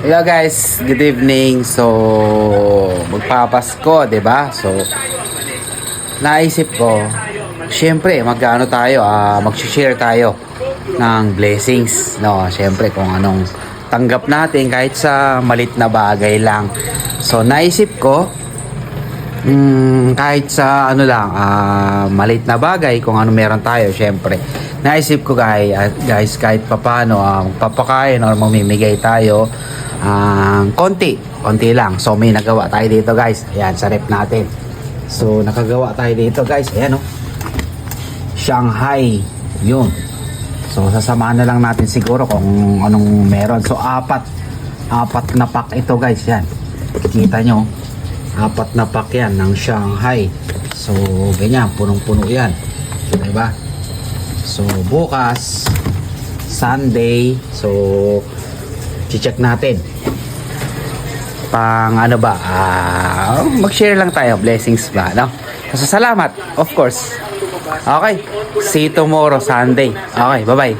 Hello guys, good evening. So, magpapasko, 'di ba? So, naisip ko, syempre, mag-ano tayo, mag-share tayo ng blessings, no? Syempre, kung anong tanggap natin kahit sa malit na bagay lang. So, naisip ko, kahit sa ano lang, malit na bagay, kung ano meron tayo, syempre. Naisip ko guys, kahit papano, magpapakain or mamimigay tayo, konti lang. So may nagawa tayo dito guys. Ayan, sa rep natin. So nakagawa tayo dito guys. Ayan, oh. Shanghai. Yun. So sasamahan na lang natin siguro kung anong meron. So apat na pack ito guys. Yan. Kita nyo. Apat na pack yan ng Shanghai. So ganyan. Punong-puno yan. Diba? So bukas Sunday. So check natin pang ano ba, mag-share lang tayo, blessings ba, no? So salamat, of course. Okay, see you tomorrow Sunday. Okay, bye bye.